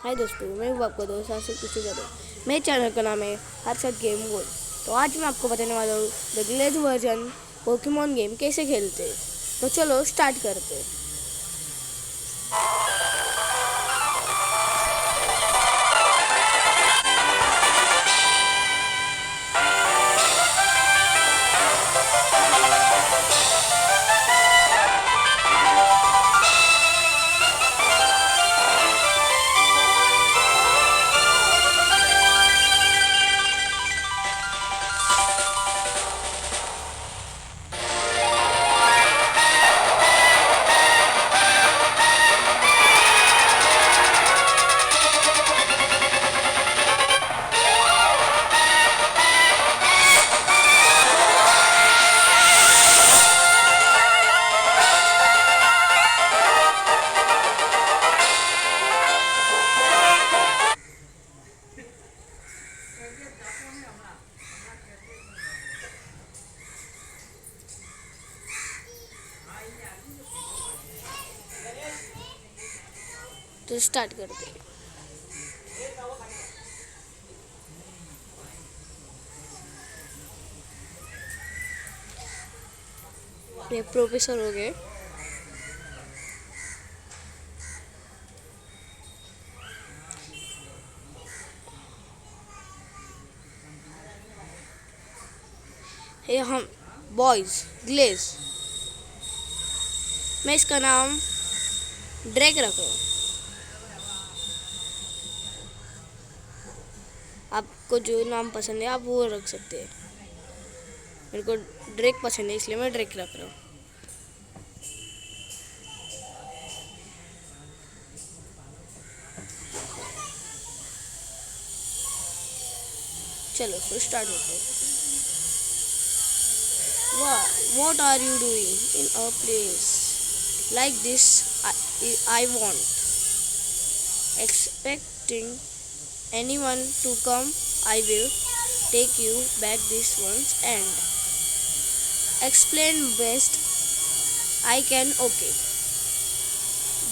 हाय दोस्तों, मैं हूँ आपका दोस्त आसिफ कुछ जादव। मेरे चैनल का नाम है हर्षद गेम वर्ल्ड। तो आज मैं आपको बताने वाला हूँ the Glazed version Pokemon game कैसे खेलते हैं। तो चलो स्टार्ट करते हैं। तो स्टार्ट करते हैं। ये प्रोफेसर हो गए। ये हम बॉयज ग्लेज, मैं इसका नाम ड्रैक रख रहा हूँ। आपको जो नाम पसंद है आप वो रख सकते हैं। मेरे को ड्रैक पसंद है इसलिए मैं ड्रैक रख रहा हूँ। चलो तो स्टार्ट होते हैं। What are you doing in a place like this? I want expecting anyone to come. I will take you back this once and explain best I can. Okay,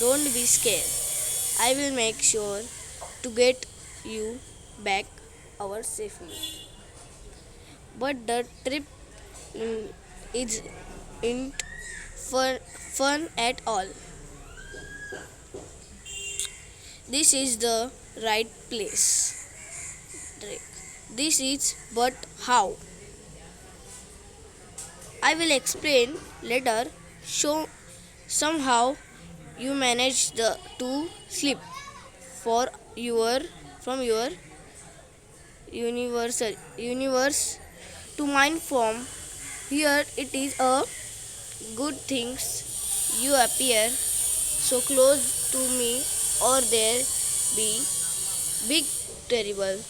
don't be scared. I will make sure to get you back our safely. But the trip isn't fun at all. This is the right place. Drake. This is but how? I will explain later. Show somehow you managed to slip for your from your universe to mine form. Here it is a good things you appear so close to me, or there be big terrible.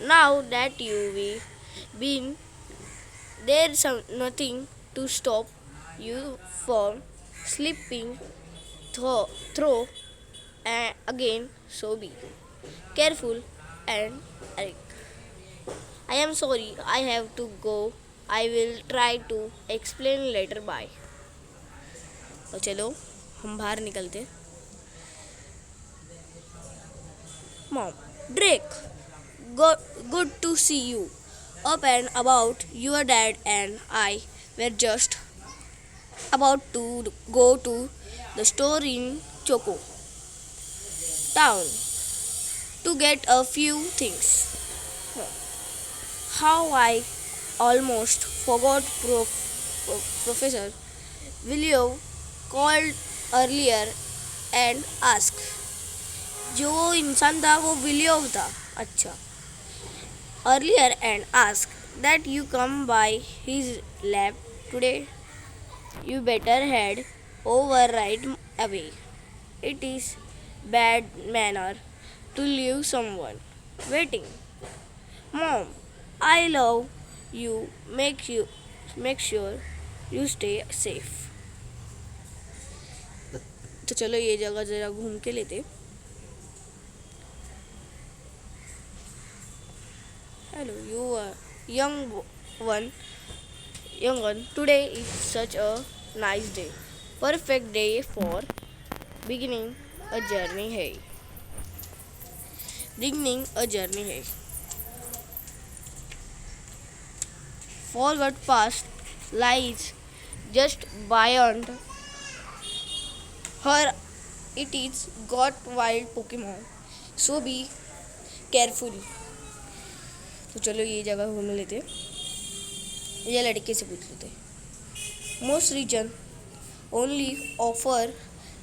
Now that you've been there's nothing to stop you from slipping through again. So be careful and Eric. I am sorry, I have to go. I will try to explain later. Bye. तो चलो हम बाहर निकलते। Mom, Drake, good to see you. Up and about. Your dad and I were just about to go to the store in Choco Town to get a few things. How I almost forgot Professor William called earlier and asked. जो इंसान था वो William था। अच्छा। Earlier and asked that you come by his lab today. You better head over right away. It is bad manner to leave someone waiting. Mom, I love you. Make sure you stay safe. तो चलो ये जगह जरा घूम के लेते। Hello, you young one. Young one, today is such a nice day. Perfect day for beginning a journey. Hey. beginning a journey है. Forward past lies just beyond her. It is got wild Pokemon. So be careful. तो चलो ये जगह घूम लेते. ये लड़के से पूछ लेते. Most region only offer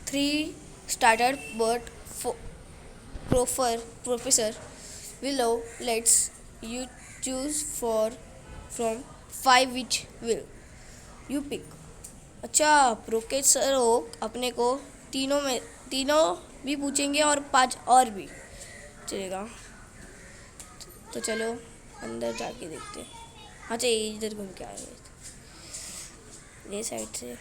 3 starter, but Professor Willow lets you choose from 5 which will you pick. अच्छा, प्रोफेसर हो अपने को तीनों भी पूछेंगे और 5 और भी चलेगा. तो चलो अंदर जाके देखते हैं. अच्छा, ये इधर घूम के आए ये साइड से.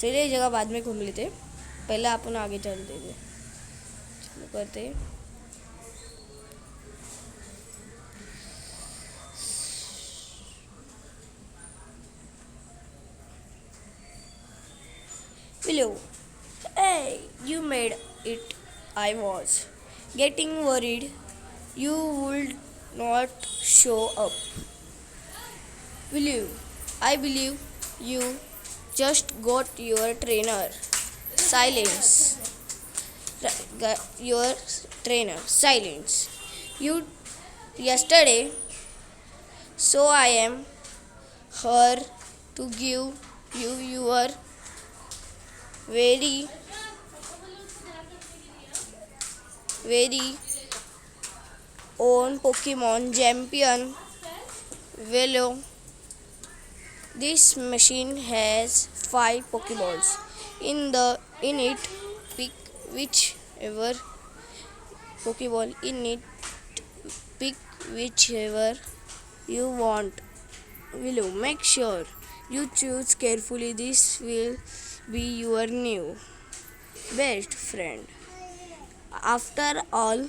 चलिए ये जगह बाद में घूम लेते. पहले अपन आगे चलते थे. चलो करते. Willow, hey, you made it. I was getting worried you would not show up. Willow, I believe you just got your trainer. Silence. Your trainer. Silence. You yesterday, so I am here to give you your very own Pokemon champion. Willow, this machine has 5 Pokeballs. In it, pick whichever Pokeball in it. Pick whichever you want. Willow, make sure you choose carefully. This will be your new best friend. After all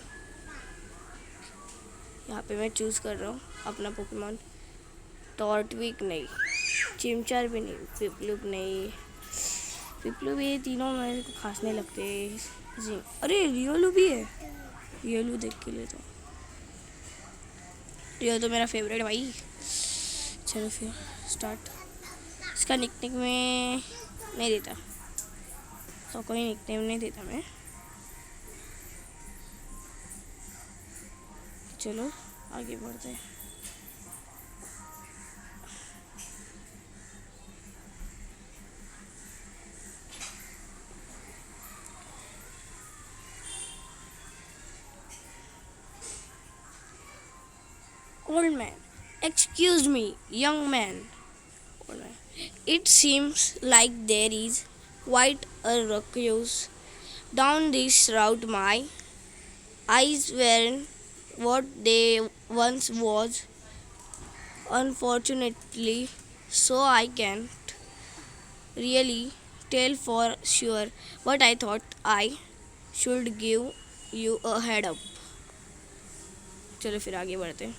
यहाँ पे मैं choose कर रहा हूँ अपना Pokemon. टॉर्टविक नहीं, चिमचार भी नहीं, पिपलुप नहीं. पिपलुप ये तीनों मेरे को खास नहीं लगते जी. अरे रियोलू भी है. रियोलू देख के लेता हूँ. रियो तो मेरा फेवरेट भाई. चलो फिर स्टार्ट. इसका निकनेम में नहीं देता, तो कोई निकनेम नहीं देता मैं. चलो आगे बढ़ते हैं. Old man, excuse me, young man. Old man, it seems like there is quite a ruckus down this route. My eyes weren't what they once was, unfortunately, so I can't really tell for sure, but I thought I should give you a head up. चलो फिर आगे बढ़ते हैं.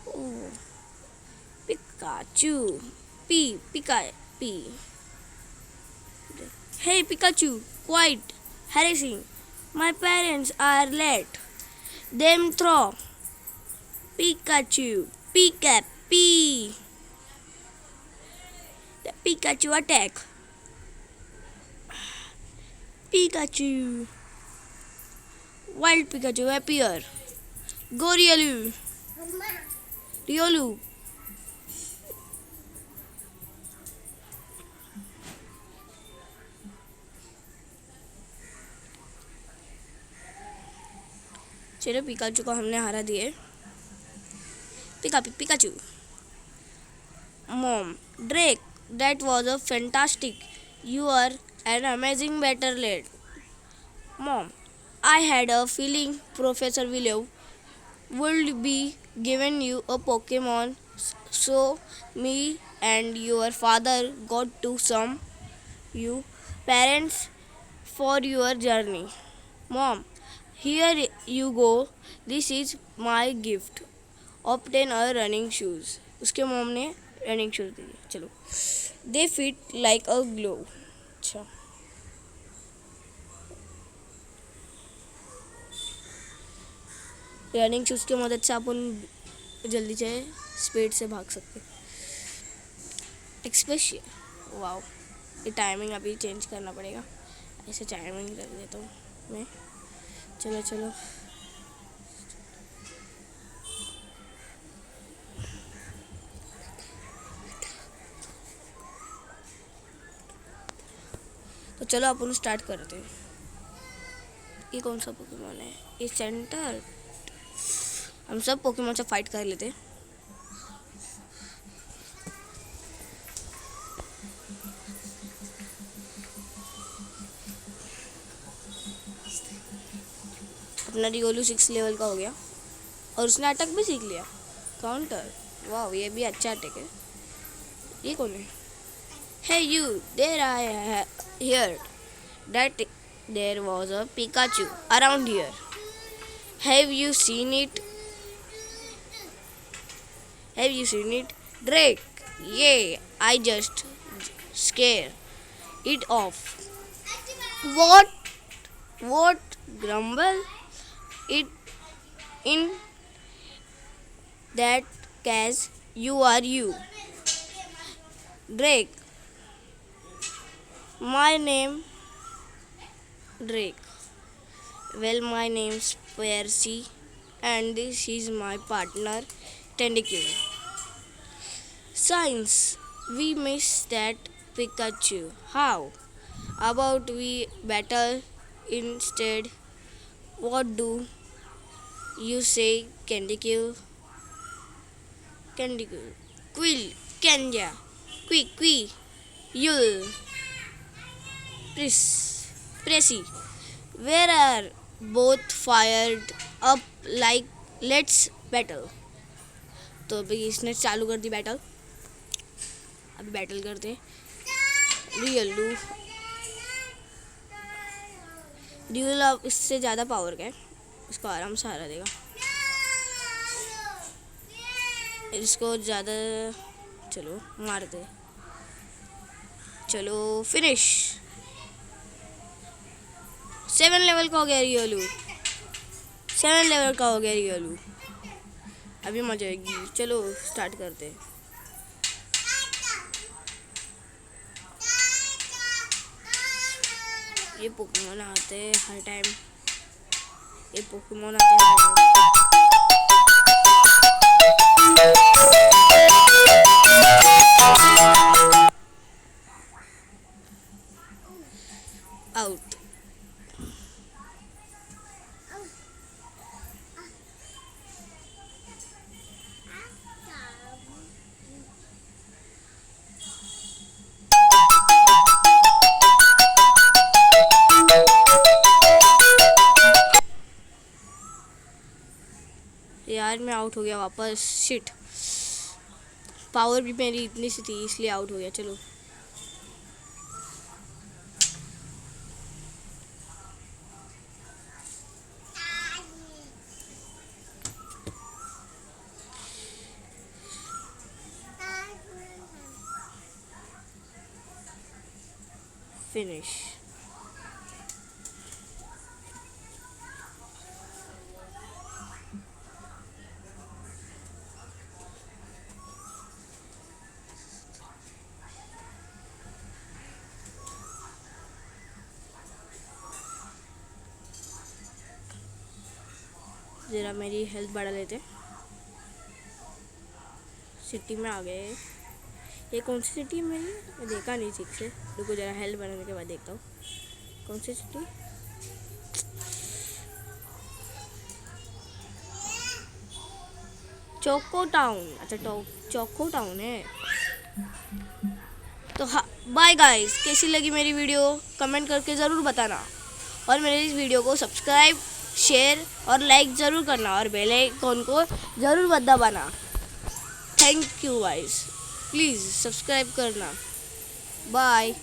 Oh, Pikachu. P. Hey Pikachu, quite harassing. My parents are late. Them throw. Pikachu. P. The Pikachu attack. Pikachu. Wild Pikachu appear. Go Riolu. चलो Pikachu को हमने हरा दिए. Pikachu. Mom, Drake, that was a fantastic. You are an amazing battle lad. Mom, I had a feeling Professor Willow would be giving you a Pokemon, so me and your father got to some you parents for your journey. Mom, here you go. This is my gift. Obtain a running shoes. उसके mom ने running shoes दीजिए। चलो, दे fit like अ glow. अच्छा, running shoes की मदद से अपन जल्दी से स्पीड से भाग सकते। एक्सप्रेशन, वाओ, ये टाइमिंग अभी चेंज करना पड़ेगा। ऐसे टाइमिंग कर देता हूँ मैं। चलो चलो, तो चलो अपन स्टार्ट करते हैं। ये कौन सा पोकेमोन है? ये सेंटर। हम सब पोकेमोन से फाइट कर लेते हैं। अपना रियोलू 6 लेवल का हो गया और उसने अटैक भी सीख लिया, काउंटर। वाह, ये भी अच्छा अटैक है। ये कौन है? Hey you, there I hear that there was a Pikachu around here. Have you seen it? Have you seen it? Drake, yeah I just scare it off. What? What? Grumble it in that case you are you. Drake. My name Drake. Well, my name's Percy and this is my partner Tentacle. Science. We miss that Pikachu. How about we battle instead? What do you say, Candykill? Candykill. Quill. Kenya. Qui. Yul. Pressy. Where are both fired up like let's battle? तो अभी इसने चालू कर दी battle. अभी battle करते। Dual अब इससे ज़्यादा पावर का है, इसको आराम से हरा देगा। इसको ज़्यादा, चलो मारते। चलो फिनिश। 7 लेवल का हो गया रियोलू। 7 लेवल का हो गया रियोलू। अभी मजा आएगी। चलो स्टार्ट करते हैं। ये पोकेमोन आते हैं हर टाइम। ये पोकेमोन आते हैं हर टाइम। आउट। यार मैं आउट हो गया वापस। शिट, पावर भी मेरी इतनी सी थी इसलिए आउट हो गया। चलो फिनिश। ज़रा मेरी हेल्थ बढ़ा लेते। सिटी में आ गए। ये कौन सी सिटी है मेरी? मैं देखा नहीं ठीक से। रुको ज़रा हेल्थ बढ़ाने के बाद देखता हूँ कौन सी सिटी। Choco town. अच्छा, चोको टाउन है। तो हाँ, बाय गाइस। कैसी लगी मेरी वीडियो कमेंट करके ज़रूर बताना और मेरे इस वीडियो को सब्सक्राइब, शेयर और लाइक ज़रूर करना और बेल आइकन को ज़रूर दबाना। Thank you guys, please subscribe करना। बाय।